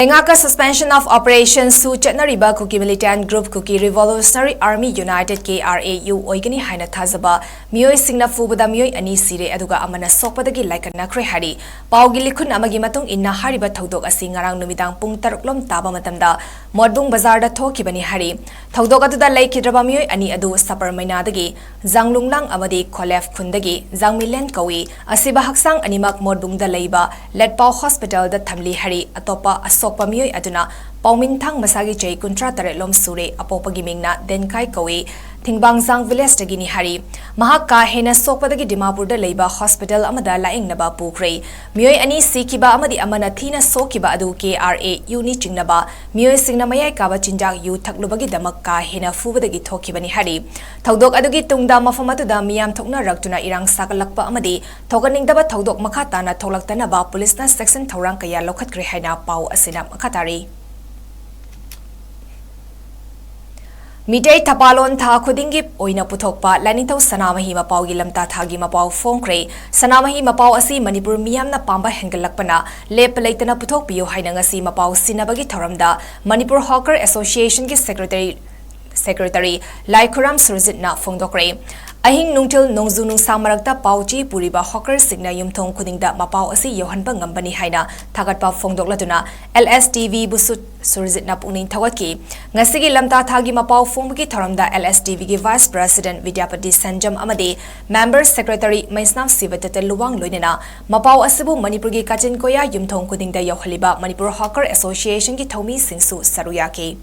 Engaka suspension of operations su chatnariba kuki militant group kuki revolutionary army united KRAU oigani haina thazaba mioi singna fubada mioi ani sire aduga amana sokpadagi laikana khre hari pawgi likhun amagi matung inna hariba thodok asi ngarang numidang pung 6 lom taba matamda modbung bazar da thokibani hari thodok aduda laikhidraba mioi ani adu sapar maina dagi janglunglang amadi kholef khundagi jangmilen kawi asiba haksang animak modbung da leiba letpaw hospital da thamli hari atopa Pamiyoy aduna Paumintang masagi chay kuntra tare lom sure apopagi mingna denkai kawi Thingbangzang village dagini hari mahaka hena sokpadagi Dimapur da leiba hospital amada laing naba pukre miyoy ani sikiba amadi amana thina sokiba adu KRAU ni chingnaba miyoy singna mayai kaba chinjak yu thaklubagi damak ka hena fubadagi thokibani hari thodok adugi tungda mafamatu da miyam thokna raktuna irang sakalakpa amadi thoganingdaba thodok makata na tholaktana ba police na section thorang kaya lokhatkre haina pau asina makatari Midday Tapalon Tha Kudingi Oina Putokpa Lanito Sanamahi Mapau Gilamta Thagi Mapau Fongkre Sanamahi Mapau Asi Manipur Miyamna Pamba Hengalakpana Lep Laitana Putok Pio Hainangasi Mapau Sinabagi Thoramda Manipur Hawker Association ki Secretary Laikuram Surzitna Fongdokre Ahing nungtil nongzu nungsa marakta pauchi puriba hawker signa yumthong khudingda mapau asi yohanba ngambani haina thagatpa fongdokladuna LSTV busut surzitna puning thawatki ngasigi lamta thagi mapau fongbagi thoramda LSTV gi Vice President Vidyapati Sanjam amade Member Secretary Maisnav Sivatate Luwang loinena mapau asibu Manipur gi kachin koya yumthong khudingda yohaliba Manipur Hawker Association gi thomi singsu saruyaki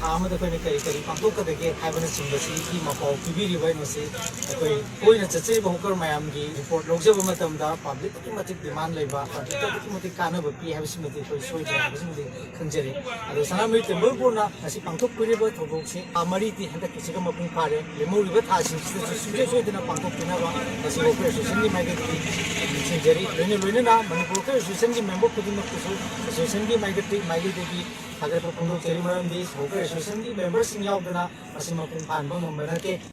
amada koi kari kari pangtok kadege haibana chimbasi ki mapau pibiri bai masi koi koina chache bongkar mayam gi report logjaba matamda public ki matik demand leba public ki matik kana ba pi habisi matik koi soi ja habisi matik khangjari ado sanamai tembo purna asi pangtok puri ba thobok se amari ti handa kisiga mapung pare lemuri ba tha sin suje soi dina pangtok pina ba asi operation ni mai ge chinjari loine na manipur ka association ki member khudin kusu association ki mai ge de agar pangtok cheri maram di association ki members sing yaw dana asi mapung pan ba mambarake